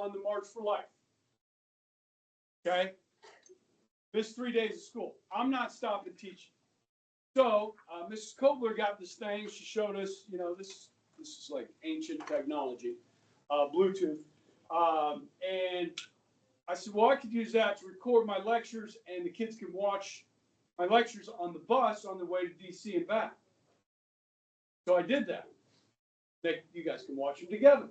on the March for Life. Okay? Missed 3 days of school. I'm not stopping teaching. So Mrs. Kobler got this thing. She showed us, you know, this is like ancient technology, Bluetooth. And I said, well, I could use that to record my lectures, and the kids can watch my lectures on the bus on the way to DC and back. So I did that. You guys can watch them together.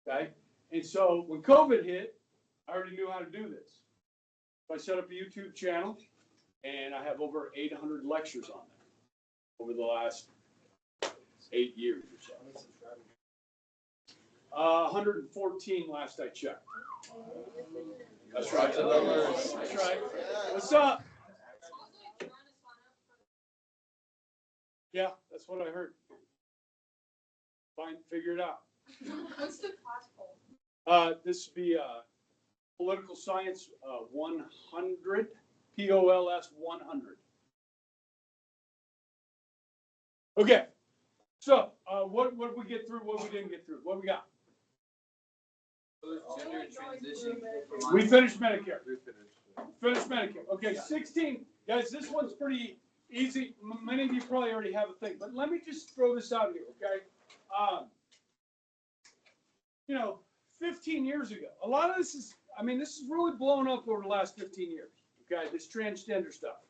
Okay? And so when COVID hit, I already knew how to do this. So I set up a YouTube channel, and I have over 800 lectures on there over the last 8 years or so. 114 last I checked. That's right. That's right. What's up? Yeah, that's what I heard. Figure it out. What's the class called? This would be Political Science 100, POLS 100. Okay, so what did we get through? What we didn't get through? What we got? Gender transition. We finished Medicare. Finished Medicare. Okay, 16. Guys, this one's pretty easy. Many of you probably already have a thing, but let me just throw this out here, okay? You know, 15 years ago, a lot of this is, I mean, this is really blown up over the last 15 years, okay, this transgender stuff.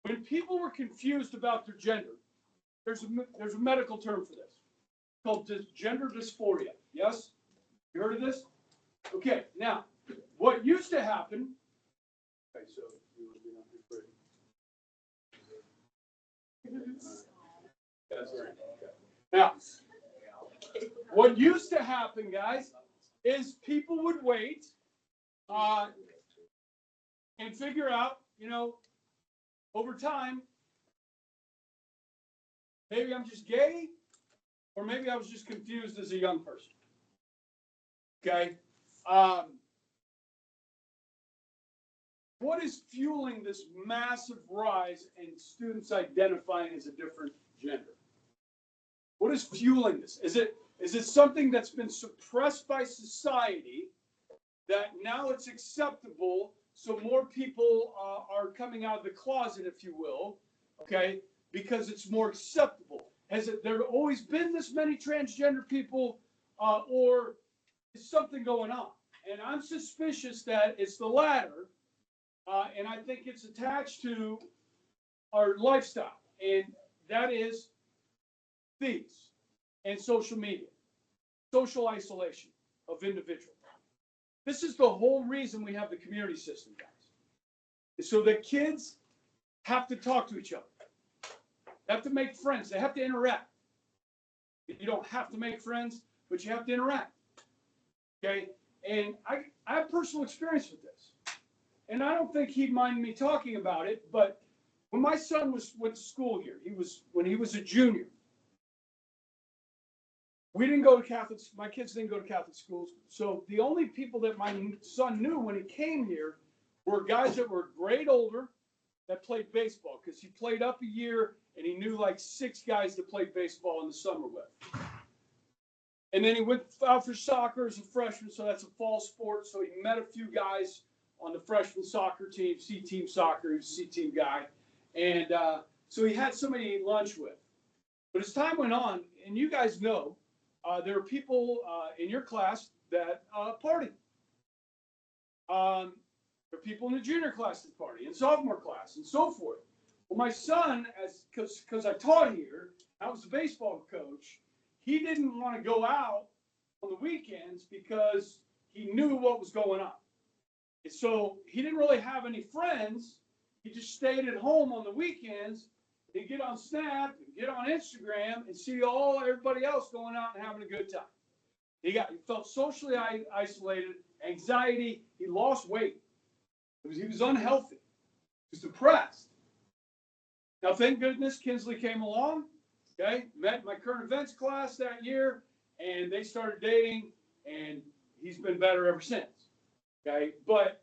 When people were confused about their gender, there's a medical term for this called gender dysphoria. Yes? You heard of this? Okay, now, what used to happen, okay, so you would be on here pretty. That's right. Okay. Now, what used to happen, guys, is people would wait and figure out, you know, over time, maybe I'm just gay, or maybe I was just confused as a young person. Okay? What is fueling this massive rise in students identifying as a different gender? What is fueling this? Is it something that's been suppressed by society that now it's acceptable, so more people are coming out of the closet, if you will, okay, because it's more acceptable? Has there always been this many transgender people, or is something going on? And I'm suspicious that it's the latter, and I think it's attached to our lifestyle, and that is these and social media, social isolation of individuals. This is the whole reason we have the community system, guys. So that kids have to talk to each other. They have to make friends. They have to interact. You don't have to make friends, but you have to interact. Okay? And I have personal experience with this. And I don't think he'd mind me talking about it, but when my son went to school here, when he was a junior, we didn't go to Catholic, my kids didn't go to Catholic schools. So the only people that my son knew when he came here were guys that were a grade older that played baseball, because he played up a year and he knew like 6 guys that played baseball in the summer with. And then he went out for soccer as a freshman, so that's a fall sport. So he met a few guys on the freshman soccer team, C-team soccer. He was a C-team guy. And so he had somebody to eat lunch with. But as time went on, and you guys know, there are people in your class that party. There are people in the junior class that party, and sophomore class, and so forth. Well, my son, because I taught here, I was the baseball coach, he didn't want to go out on the weekends because he knew what was going on. And so he didn't really have any friends. He just stayed at home on the weekends. He'd get on Snap and get on Instagram and see everybody else going out and having a good time. He felt socially isolated, anxiety. He lost weight. He was unhealthy. He was depressed. Now, thank goodness Kinsley came along. Okay, met my current events class that year, and they started dating, and he's been better ever since. Okay, but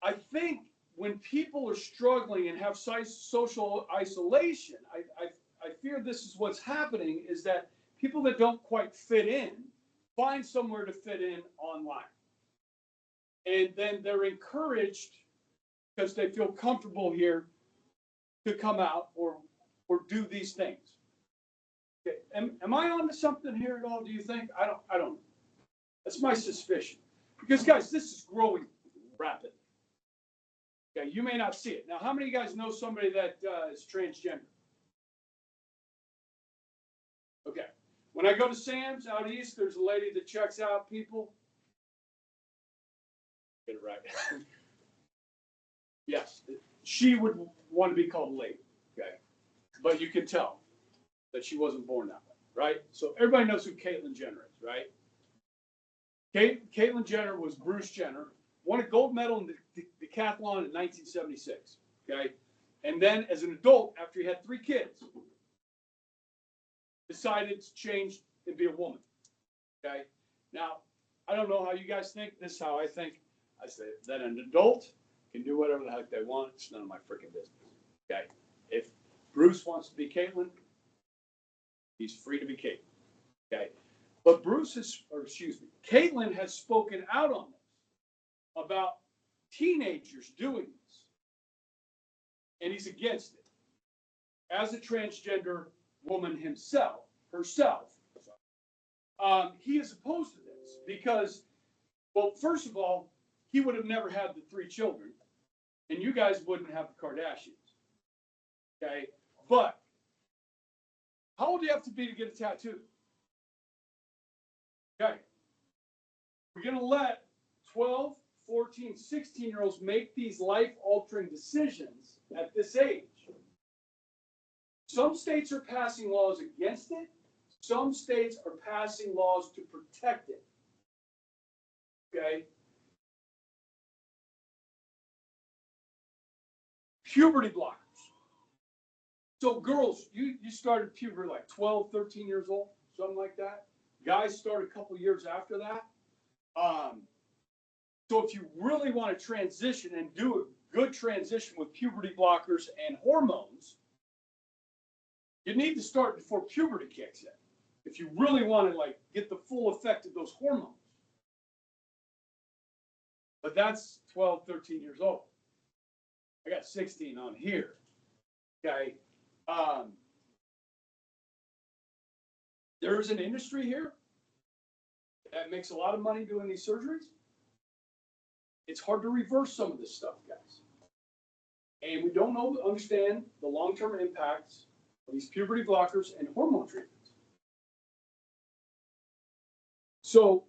I think when people are struggling and have social isolation, I fear this is what's happening, is that people that don't quite fit in find somewhere to fit in online. And then they're encouraged, because they feel comfortable here, to come out or do these things. Okay. Am I onto something here at all, do you think? I don't know. That's my suspicion. Because, guys, this is growing rapidly. Okay, you may not see it. Now, how many of you guys know somebody that is transgender? Okay. When I go to Sam's out east, there's a lady that checks out people. Get it right. Yes, she would want to be called a lady. Okay. But you can tell that she wasn't born that way, right? So everybody knows who Caitlyn Jenner is, right? Caitlyn Jenner was Bruce Jenner, won a gold medal in the decathlon in 1976, okay? And then as an adult, after he had 3 kids, decided to change and be a woman, okay? Now, I don't know how you guys think. This is how I think. I say that an adult can do whatever the heck they want. It's none of my freaking business, okay? If Bruce wants to be Caitlyn, he's free to be Caitlyn, okay? But Caitlyn has spoken out on this, about teenagers doing this. And he's against it. As a transgender woman herself, he is opposed to this because, well, first of all, he would have never had the 3 children, and you guys wouldn't have the Kardashians. Okay? But how old do you have to be to get a tattoo? Okay. We're going to let 12, 14, 16-year-olds make these life-altering decisions at this age. Some states are passing laws against it. Some states are passing laws to protect it. Okay? Puberty blockers. So girls, you started puberty like 12, 13 years old, something like that. Guys start a couple years after that. So if you really want to transition and do a good transition with puberty blockers and hormones, you need to start before puberty kicks in. If you really want to like get the full effect of those hormones. But that's 12, 13 years old. I got 16 on here. Okay. There's an industry here that makes a lot of money doing these surgeries. It's hard to reverse some of this stuff, guys. And we don't understand the long-term impacts of these puberty blockers and hormone treatments. So,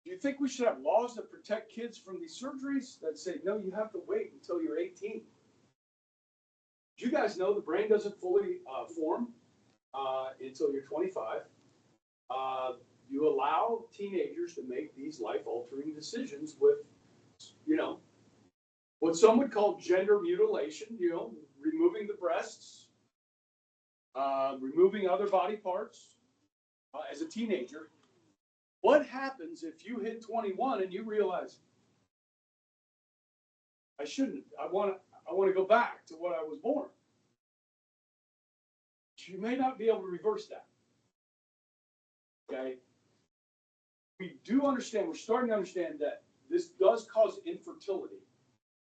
do you think we should have laws that protect kids from these surgeries that say, no, you have to wait until you're 18? Do you guys know the brain doesn't fully form until you're 25? You allow teenagers to make these life-altering decisions with, what some would call gender mutilation, removing the breasts, removing other body parts as a teenager. What happens if you hit 21 and you realize, I shouldn't, I want to go back to what I was born? You may not be able to reverse that. Okay? We do understand, we're starting to understand that this does cause infertility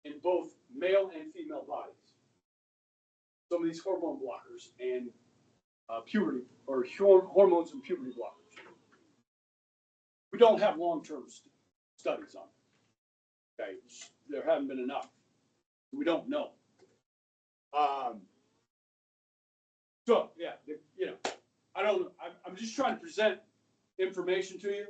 in both male and female bodies. Some of these hormone blockers and puberty, or hormones and puberty blockers. We don't have long-term studies on it. Okay? There haven't been enough. We don't know. So, yeah, I don't know. I'm just trying to present information to you.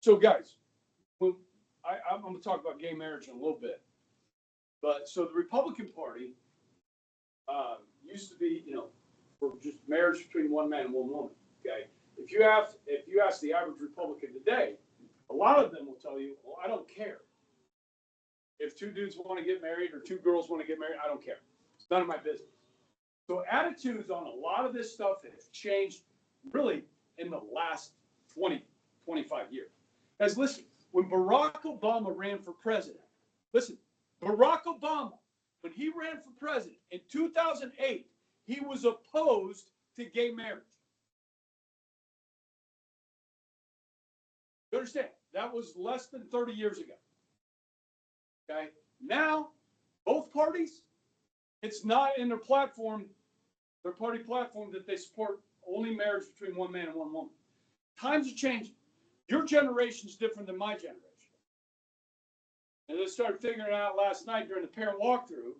So, guys, I'm going to talk about gay marriage in a little bit. But so the Republican Party used to be, for just marriage between one man and one woman. Okay, if you ask the average Republican today, a lot of them will tell you, well, I don't care. If 2 dudes want to get married or 2 girls want to get married, I don't care. It's none of my business. So attitudes on a lot of this stuff has changed really in the last 20, 25 years. Guys, listen, when Barack Obama ran for president, Listen, Barack Obama, when he ran for president in 2008, he was opposed to gay marriage. You understand? That was less than 30 years ago. Okay? Now, both parties, it's not in their platform, their party platform, that they support only marriage between one man and one woman. Times are changing. Your generation is different than my generation. And I started figuring it out last night during the parent walkthrough,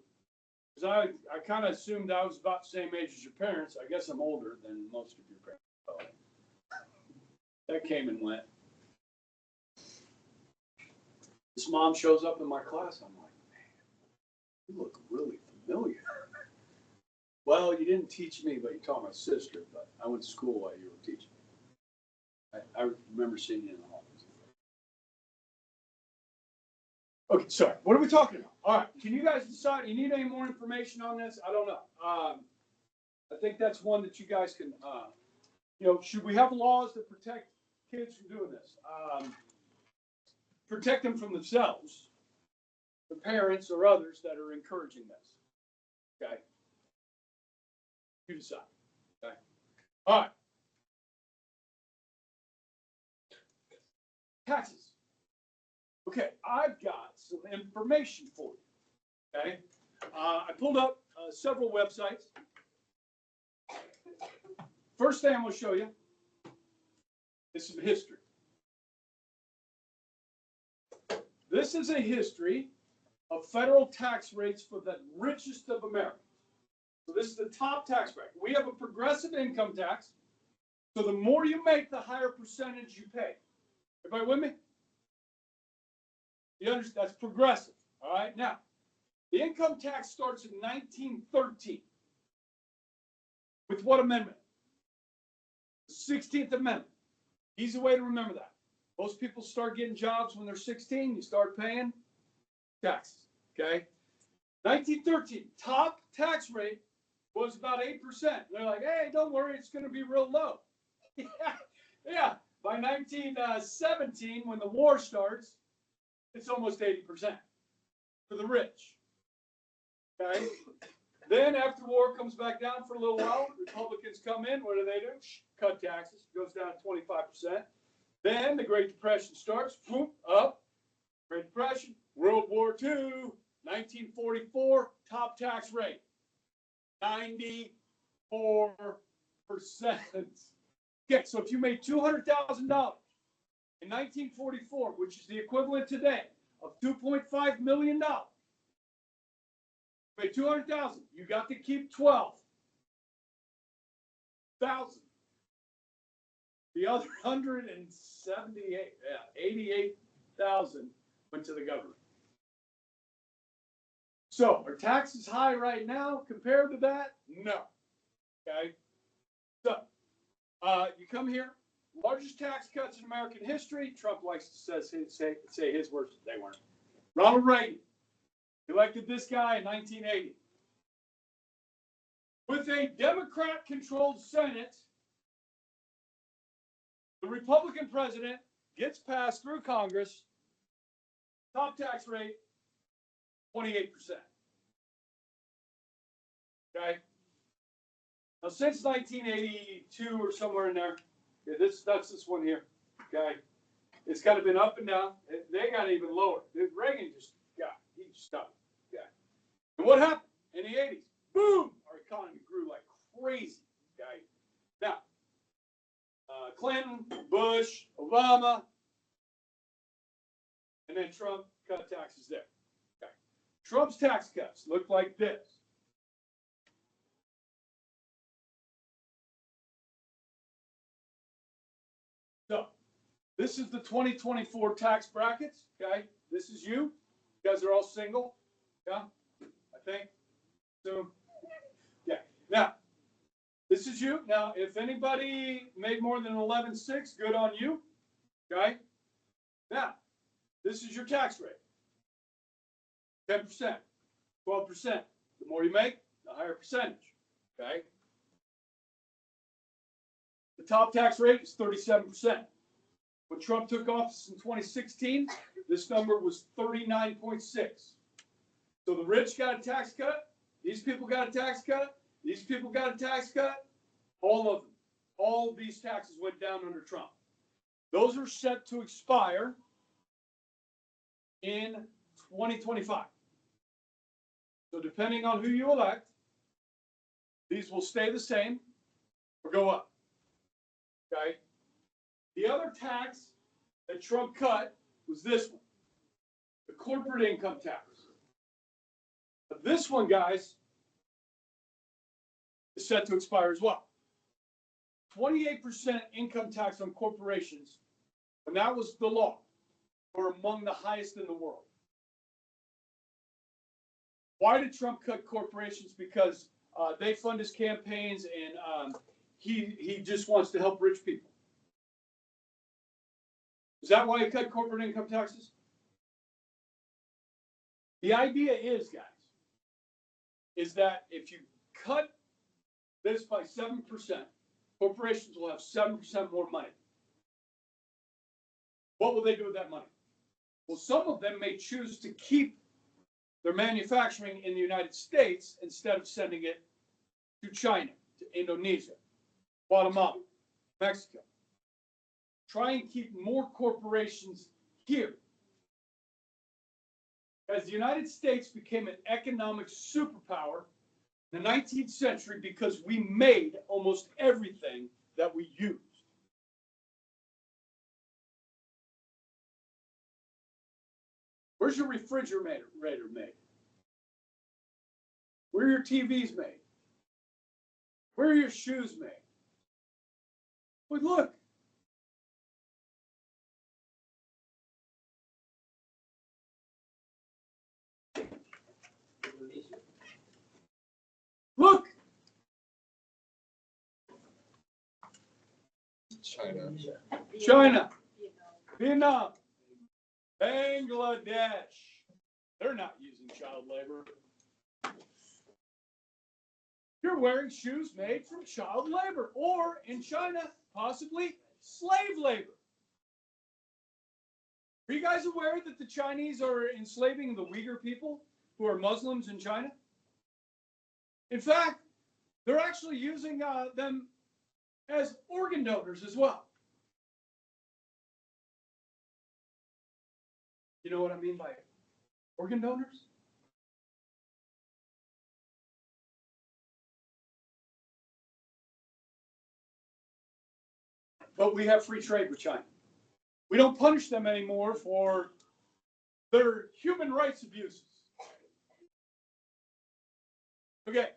because I kind of assumed I was about the same age as your parents. I guess I'm older than most of your parents. So that came and went. This mom shows up in my class. I'm like, man, you look really familiar. Well, you didn't teach me, but you taught my sister. But I went to school while you were teaching. I remember seeing you in the hall. Okay, sorry. What are we talking about? All right. Can you guys decide? You need any more information on this? I don't know. I think that's one that you guys can, should we have laws that protect kids from doing this? Protect them from themselves, the parents or others that are encouraging this. Okay. You decide. Okay. All right. Taxes. Okay, I've got some information for you. Okay, I pulled up several websites. First thing I'm going to show you is some history. This is a history of federal tax rates for the richest of Americans. So this is the top tax bracket. We have a progressive income tax. So the more you make, the higher percentage you pay. Everybody with me? You understand? That's progressive. All right. Now, the income tax starts in 1913. With what amendment? The 16th Amendment. Easy way to remember that. Most people start getting jobs when they're 16. You start paying taxes. Okay. 1913, top tax rate was about 8%. They're like, hey, don't worry, it's going to be real low. Yeah. By 1917, when the war starts, it's almost 80% for the rich. Okay. Then after war comes back down for a little while, Republicans come in. What do? Cut taxes. Goes down to 25%. Then the Great Depression starts. Boom, up. Great Depression. World War II. 1944. Top tax rate. 94%. Okay, so if you made $200,000 in 1944, which is the equivalent today of $2.5 million, made $200,000, you got to keep $12,000. The other 88,000 went to the government. So are taxes high right now compared to that? No. Okay. So you come here, largest tax cuts in American history. Trump likes to say his words. They weren't. Ronald Reagan elected this guy in 1980. With a Democrat-controlled Senate, the Republican president gets passed through Congress. Top tax rate, 28%. Okay. Now, since 1982 or somewhere in there, that's this one here. Okay. It's kind of been up and down. They got even lower. Reagan he stopped. Okay. And what happened in the 80s? Boom! Our economy grew like crazy. Okay. Now, Clinton, Bush, Obama, and then Trump cut taxes there. Okay. Trump's tax cuts look like this. So, this is the 2024 tax brackets. Okay. This is you. You guys are all single. Yeah. I think. So, yeah. Now, this is you. Now, if anybody made more than 11.6, good on you. Okay. Now, this is your tax rate. 10%, 12%. The more you make, the higher percentage. Okay. The top tax rate is 37%. When Trump took office in 2016, this number was 39.6. So the rich got a tax cut. These people got a tax cut. These people got a tax cut. All of them. All of these taxes went down under Trump. Those are set to expire in 2025. So depending on who you elect, these will stay the same or go up. Okay? The other tax that Trump cut was this one, the corporate income tax. But this one, guys, is set to expire as well. 28% income tax on corporations, and that was the law, were among the highest in the world. Why did Trump cut corporations? Because they fund his campaigns, and he just wants to help rich people. Is that why he cut corporate income taxes? The idea is, guys, is that if you cut this by 7%, corporations will have 7% more money. What will they do with that money? Well, some of them may choose to keep their manufacturing in the United States instead of sending it to China, to Indonesia, Guatemala, Mexico. Try and keep more corporations here. As the United States became an economic superpower in the 19th century because we made almost everything that we used. Where's your refrigerator made? Where are your TVs made? Where are your shoes made? But look. Look. China. Vietnam. Bangladesh. They're not using child labor. You're wearing shoes made from child labor, or in China, possibly slave labor. Are you guys aware that the Chinese are enslaving the Uyghur people who are Muslims in China? In fact, they're actually using them as organ donors as well. You know what I mean by organ donors? But we have free trade with China. We don't punish them anymore for their human rights abuses. Okay.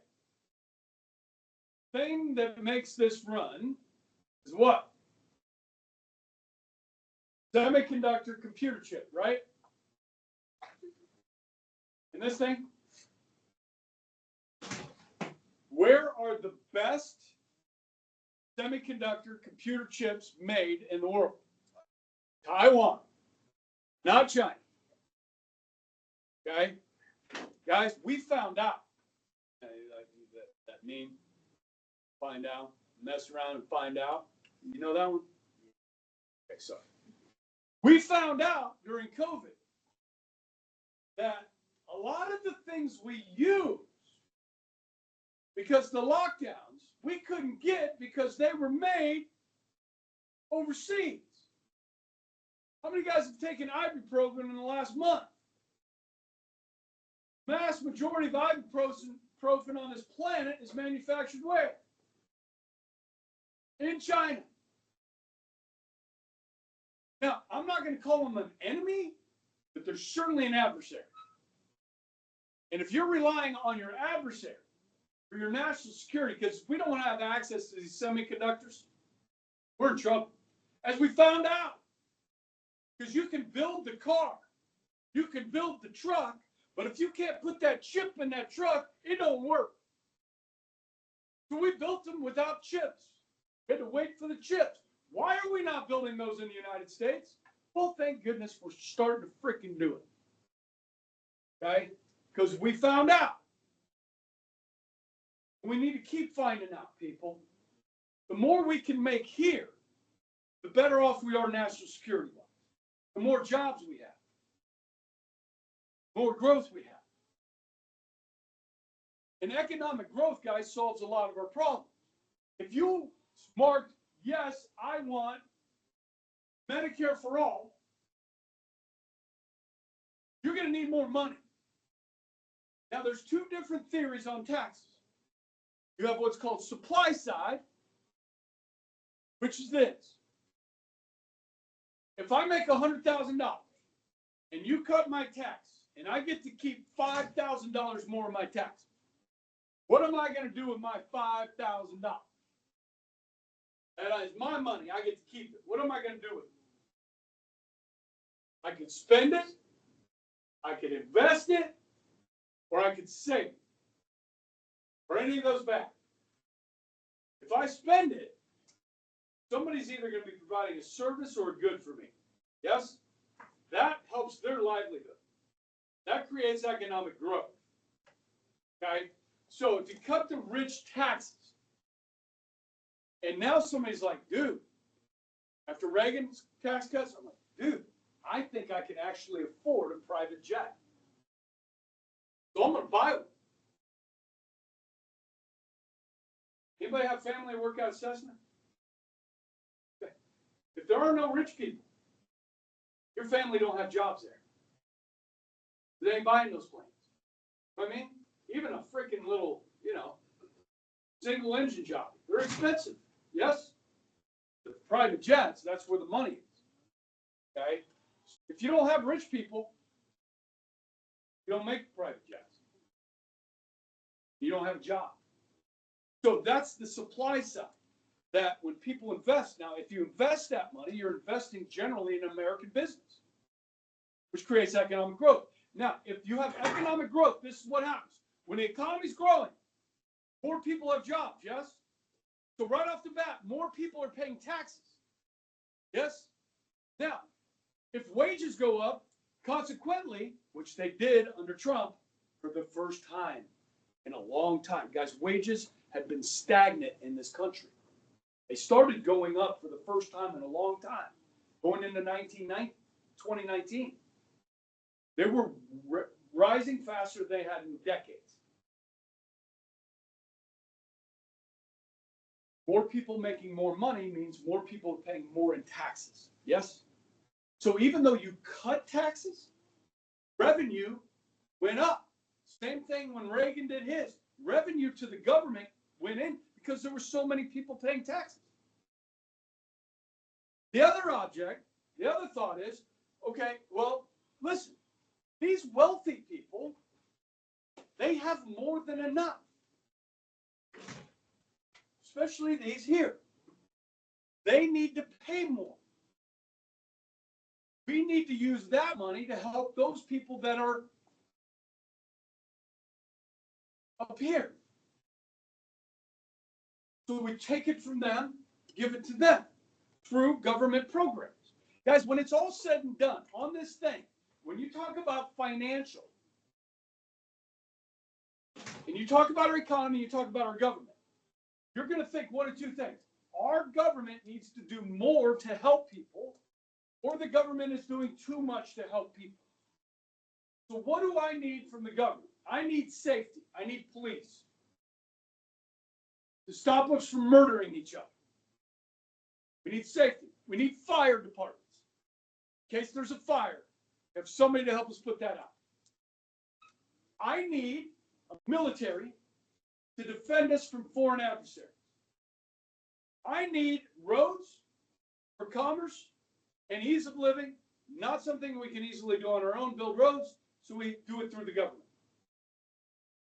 Thing that makes this run is what? Semiconductor computer chip, right? And this thing? Where are the best semiconductor computer chips made in the world? Taiwan, not China. Okay? Guys, we found out. That meme, find out, mess around and find out. You know that one? Okay, so we found out during COVID that a lot of the things we use because the lockdowns we couldn't get because they were made overseas. How many guys have taken ibuprofen in the last month? Mass majority of ibuprofen on this planet is manufactured where? In China. Now, I'm not going to call them an enemy, but they're certainly an adversary. And if you're relying on your adversary for your national security, because we don't have access to these semiconductors, we're in trouble. As we found out, because you can build the car, you can build the truck, but if you can't put that chip in that truck, it don't work. So we built them without chips. We had to wait for the chips. Why are we not building those in the United States? Well, thank goodness we're starting to freaking do it. Okay? Because we found out. We need to keep finding out, people. The more we can make here, the better off we are national security-wise. The more jobs we have. more growth we have. And economic growth, guys, solves a lot of our problems. If you marked, yes, I want Medicare for all, you're going to need more money. Now, there's two different theories on taxes. You have what's called supply side, which is this. If I make $100,000 and you cut my tax and I get to keep $5,000 more of my tax, what am I going to do with my $5,000? That is my money. I get to keep it. What am I going to do with it? I could spend it, I could invest it, or I could save it. Or any of those back. If I spend it, somebody's either going to be providing a service or a good for me. Yes? That helps their livelihood. That creates economic growth. Okay? So if you cut the rich taxes, and now somebody's like, dude, after Reagan's tax cuts, I'm like, dude, I think I can actually afford a private jet. So I'm going to buy one. Anybody have family who work out of Cessna? Okay. If there are no rich people, your family don't have jobs there. They ain't buying those planes. I mean, even a freaking little, single engine job, they're expensive. Yes? The private jets, that's where the money is. Okay? If you don't have rich people, you don't make private jets. You don't have a job. So that's the supply side. That when people invest, now if you invest that money, you're investing generally in American business, which creates economic growth. Now, if you have economic growth, this is what happens. When the economy's growing, more people have jobs, yes? So right off the bat, more people are paying taxes. Yes? Now, if wages go up, consequently, which they did under Trump for the first time in a long time. Guys, wages had been stagnant in this country. They started going up for the first time in a long time, going into 2019. They were rising faster than they had in decades. More people making more money means more people are paying more in taxes. Yes? So even though you cut taxes, revenue went up. Same thing when Reagan did his. Revenue to the government went in because there were so many people paying taxes. The other thought is, okay, well, listen, these wealthy people, they have more than enough. Especially these here. They need to pay more. We need to use that money to help those people that are up here. So we take it from them, give it to them through government programs. Guys, when it's all said and done on this thing, when you talk about financial, and you talk about our economy, you talk about our government, you're going to think one of two things. Our government needs to do more to help people, or the government is doing too much to help people. So what do I need from the government? I need safety. I need police to stop us from murdering each other. We need safety. We need fire departments. In case there's a fire, have somebody to help us put that out. I need a military to defend us from foreign adversaries. I need roads for commerce and ease of living, not something we can easily do on our own, build roads, so we do it through the government.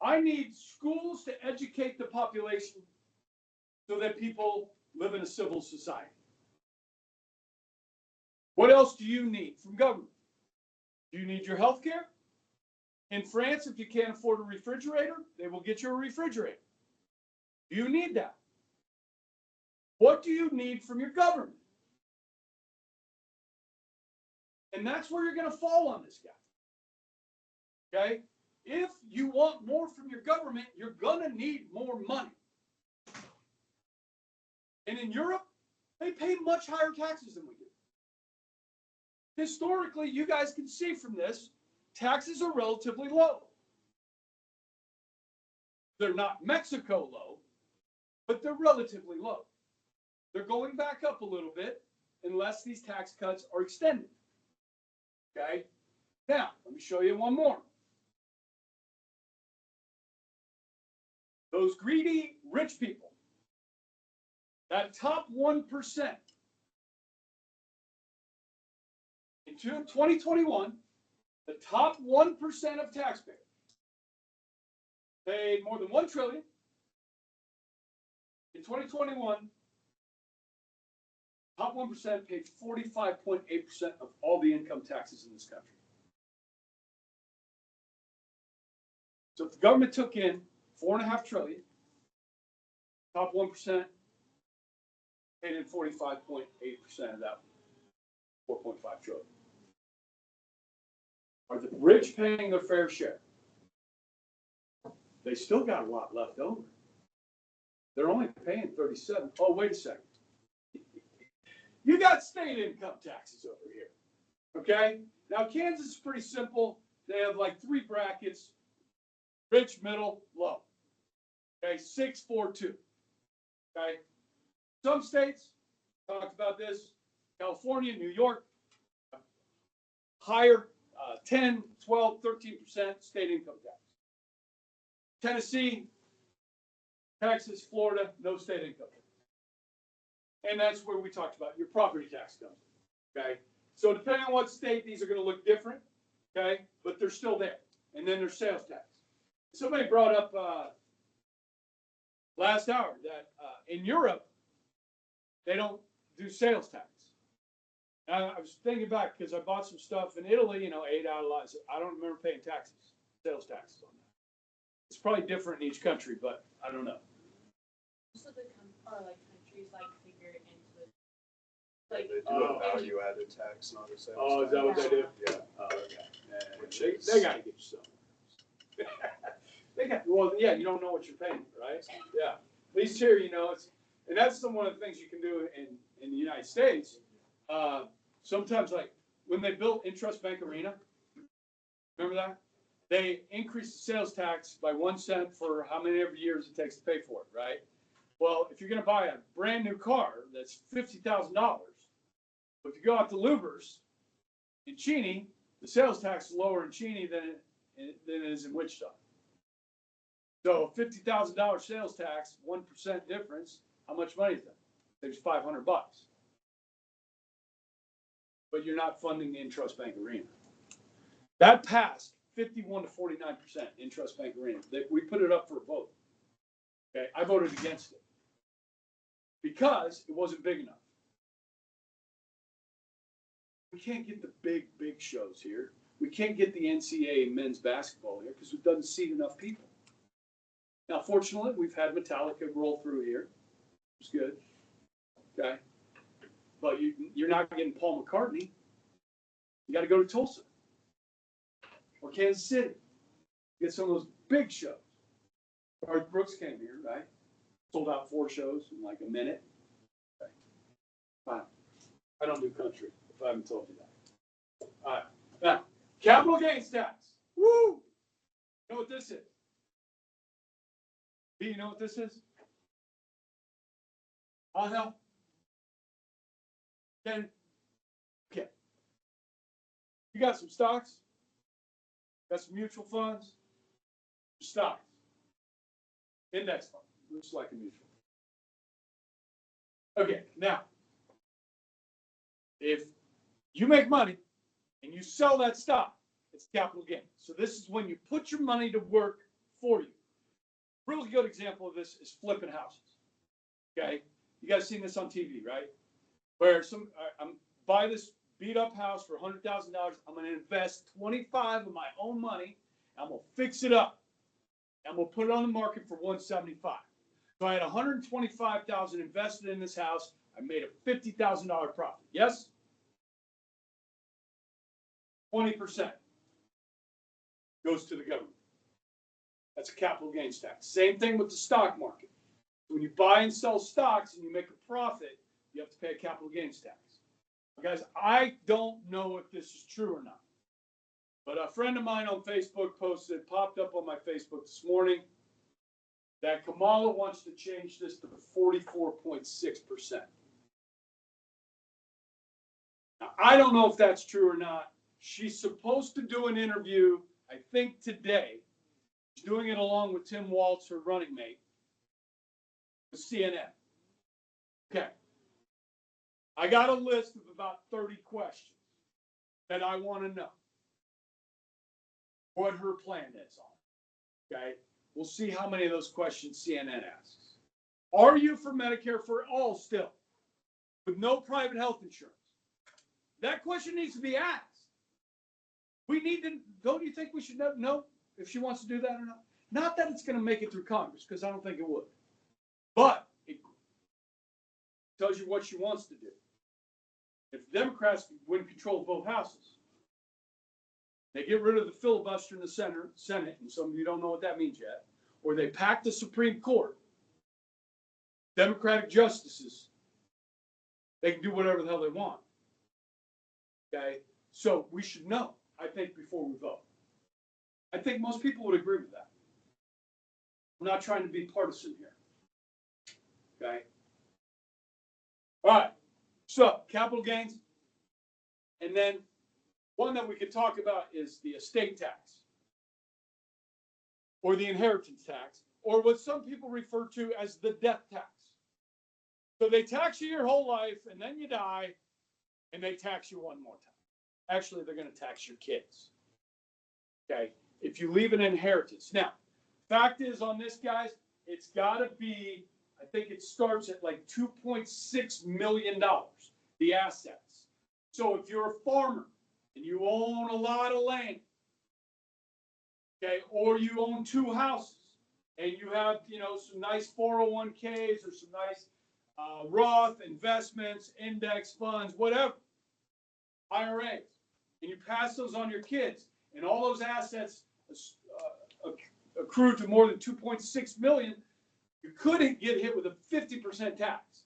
I need schools to educate the population so that people live in a civil society. What else do you need from government? Do you need your health care? In France, if you can't afford a refrigerator, they will get you a refrigerator. Do you need that? What do you need from your government? And that's where you're going to fall on this guy. Okay? If you want more from your government, you're going to need more money. And in Europe, they pay much higher taxes than we do. Historically, you guys can see from this, taxes are relatively low. They're not Mexico low, but they're relatively low. They're going back up a little bit unless these tax cuts are extended. Okay? Now, let me show you one more. Those greedy rich people, that top 1%, in 2021, the top 1% of taxpayers paid more than $1 trillion. In 2021, top 1% paid 45.8% of all the income taxes in this country. So if the government took in $4.5 trillion, top 1% paid in 45.8% of that 4.5 trillion. Are the rich paying their fair share? They still got a lot left over. They're only paying 37. Oh, wait a second. You got state income taxes over here. Okay? Now, Kansas is pretty simple. They have like 3 brackets: rich, middle, low. Okay? 6, 4, 2. Okay? Some states, talked about this, California, New York, higher, 10, 12, 13% state income tax. Tennessee, Texas, Florida, no state income tax. And that's where we talked about your property tax comes in, okay? So depending on what state, these are going to look different, okay? But they're still there. And then there's sales tax. Somebody brought up last hour that in Europe, they don't do sales tax. And I was thinking back because I bought some stuff in Italy, 8 out of 10. I don't remember paying taxes, sales taxes on that. It's probably different in each country, but I don't know. Most of the countries figure it into it. They do a value-added tax, not a sales tax. Oh, is that what they do? Yeah. Oh, okay. They got to get you some. They got, well, yeah, you don't know what you're paying, right? Yeah. At least here, and that's one of the things you can do in the United States. Sometimes, like when they built Intrust Bank Arena, remember that? They increased the sales tax by 1 cent for how many ever years it takes to pay for it, right? Well, if you're going to buy a brand new car that's $50,000, if you go out to Lubers in Cheney, the sales tax is lower in Cheney than it is in Wichita. So $50,000 sales tax, 1% difference. How much money is that? It's $500. But you're not funding the Intrust Bank Arena. That passed 51 to 49% Intrust Bank Arena. We put it up for a vote. Okay, I voted against it because it wasn't big enough. We can't get the big shows here. We can't get the NCAA men's basketball here because it doesn't seat enough people. Now, fortunately, we've had Metallica roll through here. It's good. Okay. But you're not getting Paul McCartney. You got to go to Tulsa or Kansas City. Get some of those big shows. Garth Brooks came here, right? Sold out 4 shows in like a minute. Okay. Fine. I don't do country, if I haven't told you that. All right. Now, capital gains tax. Woo! You know what this is? B, you know what this is? Oh, no. Then, okay. You got some stocks, got some mutual funds, stocks, index fund, looks like a mutual. Okay, now, if you make money and you sell that stock, it's capital gain. So this is when you put your money to work for you. Really good example of this is flipping houses. Okay, you guys seen this on TV, right? Where I'm buy this beat up house for $100,000. I'm going to invest 25 of my own money. I'm going to fix it up. I'm going to put it on the market for 175. So I had 125,000 invested in this house. I made a $50,000 profit. Yes? 20% goes to the government. That's a capital gains tax. Same thing with the stock market. When you buy and sell stocks and you make a profit, you have to pay a capital gains tax. Guys, I don't know if this is true or not, But a friend of mine on Facebook popped up on my Facebook this morning, that Kamala wants to change this to 44.6%. Now, I don't know if that's true or not. She's supposed to do an interview, I think today. She's doing it along with Tim Waltz, her running mate, with CNN. Okay. I got a list of about 30 questions that I want to know what her plan is on. Okay. We'll see how many of those questions CNN asks. Are you for Medicare for all still, with no private health insurance? That question needs to be asked. We need to, don't you think we should know if she wants to do that or not? Not that it's going to make it through Congress, because I don't think it would. But it tells you what she wants to do. If the Democrats win control of both houses, they get rid of the filibuster in the Senate, and some of you don't know what that means yet, or they pack the Supreme Court, Democratic justices, they can do whatever the hell they want. Okay? So we should know, I think, before we vote. I think most people would agree with that. I'm not trying to be partisan here. Okay? All right. So, capital gains. And then one that we could talk about is the estate tax, or the inheritance tax, or what some people refer to as the death tax. So they tax you your whole life, and then you die, and they tax you one more time. Actually, they're going to tax your kids. Okay? If you leave an inheritance. Now, fact is on this, guys, it's got to be, I think it starts at like $2.6 million, the assets. So if you're a farmer and you own a lot of land, okay, or you own 2 houses and you have, some nice 401ks or some nice Roth investments, index funds, whatever, IRAs, and you pass those on your kids, and all those assets accrue to more than 2.6 million, you could get hit with a 50% tax.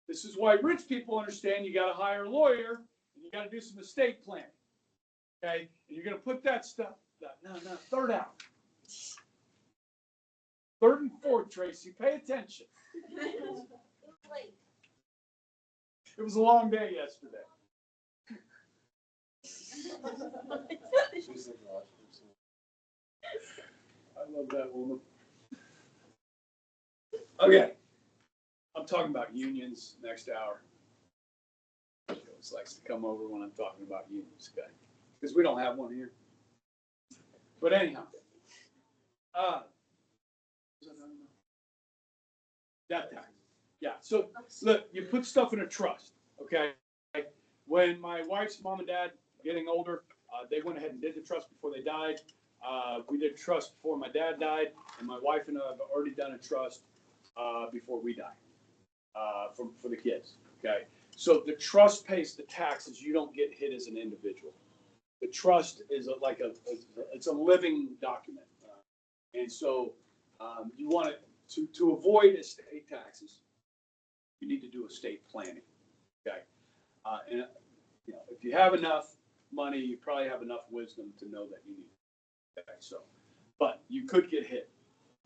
This is why rich people understand you got to hire a lawyer and you got to do some estate planning. Okay, and you're going to put that stuff. No, third out. Third and fourth, Tracy. Pay attention. It was a long day yesterday. I love that woman. Okay. I'm talking about unions next hour. She always likes to come over when I'm talking about unions, okay? Because we don't have one here. But anyhow, death tax. Yeah. So look, you put stuff in a trust, okay? When my wife's mom and dad getting older, they went ahead and did the trust before they died. We did a trust before my dad died, and my wife and I have already done a trust before we died for the kids. Okay, so the trust pays the taxes. You don't get hit as an individual. The trust is it's a living document, and so you want to avoid estate taxes. You need to do estate planning. Okay, and if you have enough money, you probably have enough wisdom to know that you need it. Okay, so, but you could get hit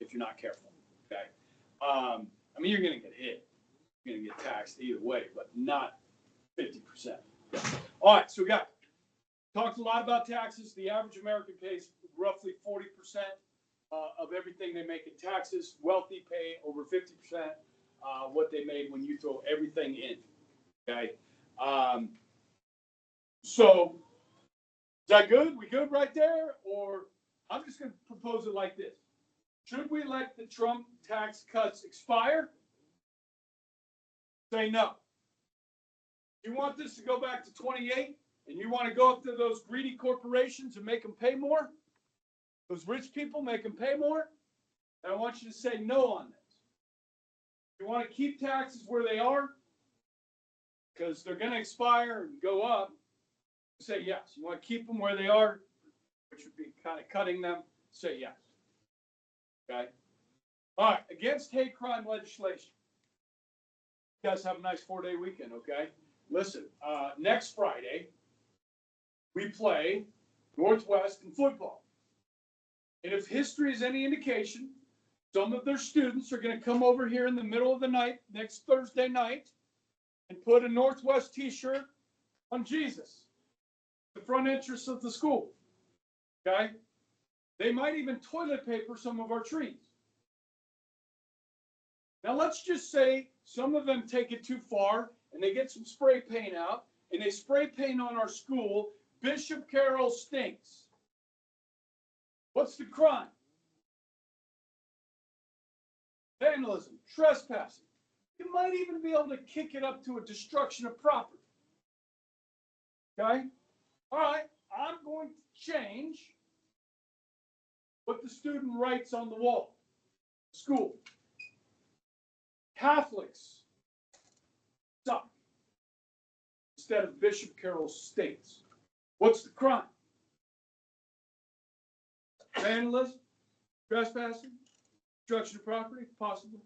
if you're not careful. Okay, you're going to get hit. You're going to get taxed either way, but not 50%. Okay. All right, so we talked a lot about taxes. The average American pays roughly 40% of everything they make in taxes. Wealthy pay over 50% what they made when you throw everything in. Okay, so is that good? We good right there? Or I'm just going to propose it like this. Should we let the Trump tax cuts expire? Say no. You want this to go back to 28, and you want to go after those greedy corporations and make them pay more? Those rich people make them pay more? And I want you to say no on this. You want to keep taxes where they are, because they're going to expire and go up. Say yes. You want to keep them where they are, which would be kind of cutting them. Say yes. Okay. All right. Against hate crime legislation. You guys have a nice 4-day weekend. Okay. Listen. Next Friday we play Northwest in football. And if history is any indication, some of their students are going to come over here in the middle of the night, next Thursday night, and put a Northwest t-shirt on Jesus, the front entrance of the school. Okay? They might even toilet paper some of our trees. Now let's just say some of them take it too far and they get some spray paint out and they spray paint on our school, Bishop Carroll stinks. What's the crime? Vandalism, trespassing. You might even be able to kick it up to a destruction of property. Okay? All right, I'm going to change what the student writes on the wall. School. Catholics suck. Instead of Bishop Carroll stinks. What's the crime? Vandalism, trespassing, destruction of property, possibly.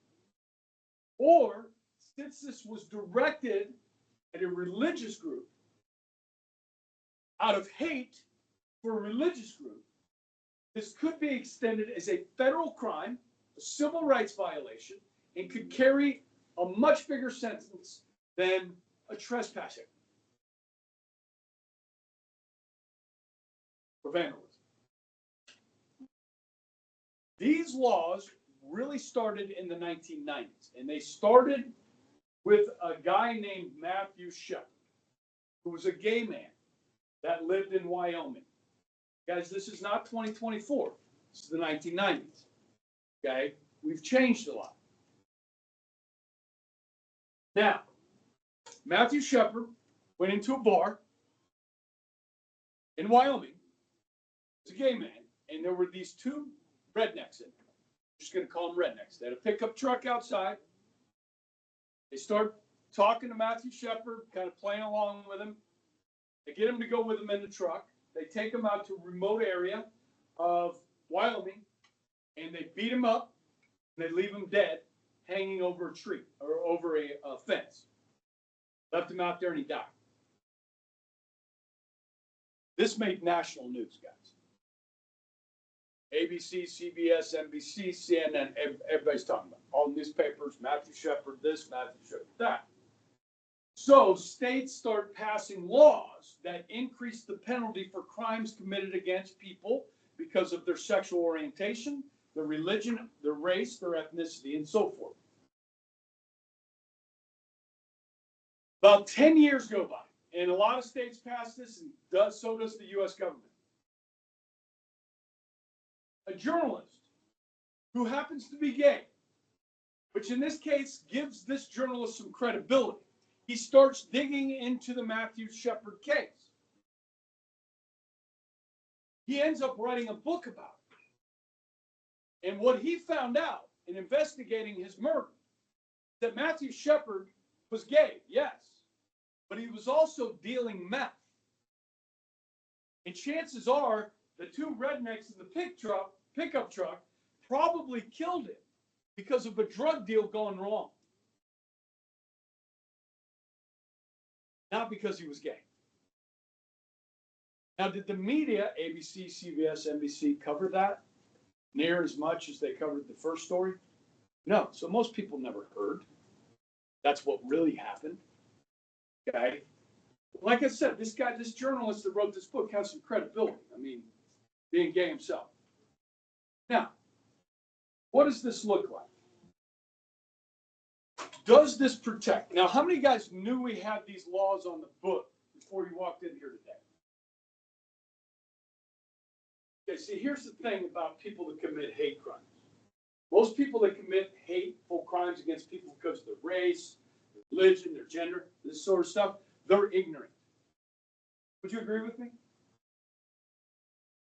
Or, since this was directed at a religious group, out of hate for a religious group, this could be extended as a federal crime, a civil rights violation, and could carry a much bigger sentence than a trespassing for vandalism. These laws really started in the 1990s, and they started with a guy named Matthew Shepard, who was a gay man that lived in Wyoming. Guys, this is not 2024. This is the 1990s. Okay? We've changed a lot. Now, Matthew Shepard went into a bar in Wyoming. He's a gay man, and there were these two rednecks in there. I'm just going to call them rednecks. They had a pickup truck outside. They start talking to Matthew Shepard, kind of playing along with him. They get him to go with them in the truck. They take him out to a remote area of Wyoming, and they beat him up, and they leave him dead, hanging over a tree or over a fence. Left him out there, and he died. This made national news, guys. ABC, CBS, NBC, CNN, everybody's talking about it. All newspapers, Matthew Shepard this, Matthew Shepard that. So states start passing laws that increase the penalty for crimes committed against people because of their sexual orientation, their religion, their race, their ethnicity, and so forth. About 10 years go by, and a lot of states pass this, and so does the U.S. government. A journalist who happens to be gay, which in this case gives this journalist some credibility. He starts digging into the Matthew Shepard case. He ends up writing a book about it. And what he found out in investigating his murder, that Matthew Shepard was gay, yes, but he was also dealing meth. And chances are the two rednecks in the pickup truck probably killed him because of a drug deal gone wrong. Not because he was gay. Now, did the media, ABC, CBS, NBC, cover that near as much as they covered the first story? No. So most people never heard. That's what really happened. Okay. Like I said, this journalist that wrote this book has some credibility. I mean, being gay himself. Now, what does this look like? Does this protect? Now, how many guys knew we had these laws on the book before you walked in here today? Okay, see, here's the thing about people that commit hate crimes. Most people that commit hateful crimes against people because of their race, their religion, their gender, this sort of stuff, they're ignorant. Would you agree with me?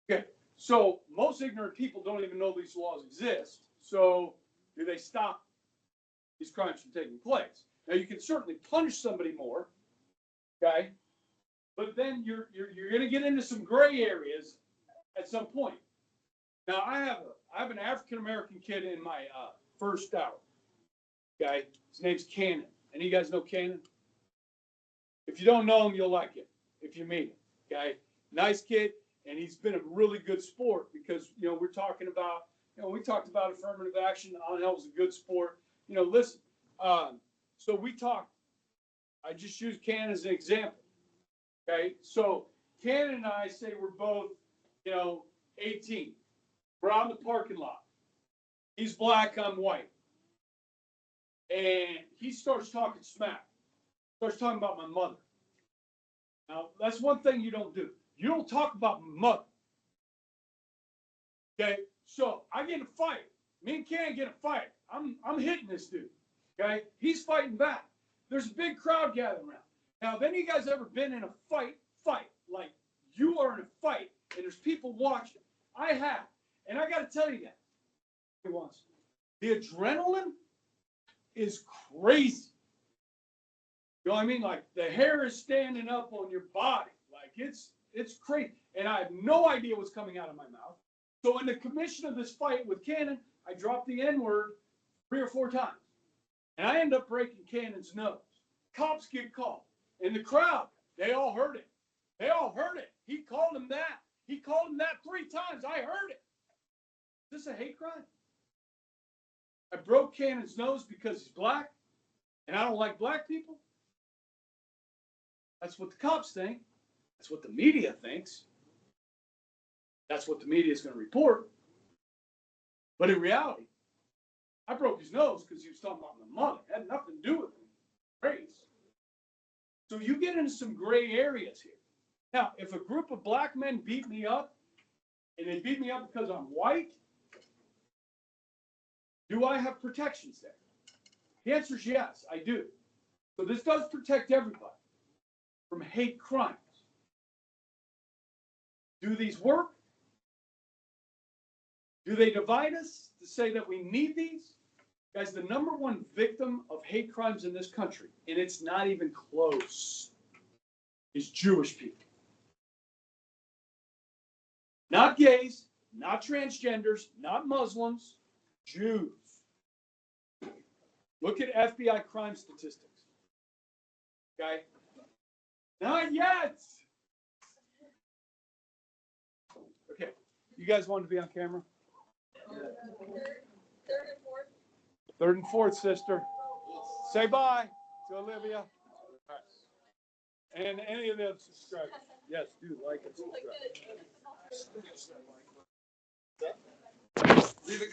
Okay, so most ignorant people don't even know these laws exist. So do they stop these crimes from taking place? Now, you can certainly punish somebody more, okay? But then you're going to get into some gray areas at some point. Now, I have an African-American kid in my first hour, okay? His name's Cannon. Any of you guys know Cannon? If you don't know him, you'll like him if you meet him, okay? Nice kid. And he's been a really good sport because, we're talking about, we talked about affirmative action. Angel's a good sport. Listen, so we talked, I just used Ken as an example. Okay. So Ken and I say we're both, 18. We're out in the parking lot. He's black, I'm white. And he starts talking smack. Starts talking about my mother. Now, that's one thing you don't do. You don't talk about my mother. Okay? So I get in a fight. Me and Ken get in a fight. I'm hitting this dude. Okay? He's fighting back. There's a big crowd gathering around. Now, have any of you guys ever been in a fight? Like you are in a fight and there's people watching. I have. And I got to tell you guys, the adrenaline is crazy. You know what I mean? Like the hair is standing up on your body. Like it's crazy. And I have no idea what's coming out of my mouth. So in the commission of this fight with Cannon, I dropped the N-word 3 or 4 times. And I end up breaking Cannon's nose. Cops get called. In the crowd, they all heard it. They all heard it. He called him that. He called him that 3 times. I heard it. Is this a hate crime? I broke Cannon's nose because he's black, and I don't like black people. That's what the cops think. That's what the media thinks. That's what the media is going to report. But in reality, I broke his nose because he was talking about my mother. It had nothing to do with race. So you get into some gray areas here. Now, if a group of black men beat me up, and they beat me up because I'm white, do I have protections there? The answer is yes, I do. So this does protect everybody from hate crimes. Do these work? Do they divide us to say that we need these? Guys, the number one victim of hate crimes in this country, and it's not even close, is Jewish people. Not gays, not transgenders, not Muslims, Jews. Look at FBI crime statistics. Okay? Not yet. Okay. You guys want to be on camera? Third and fourth, sister. Say bye to Olivia. And any of the other subscribers. Yes, do like and subscribe. Leave it.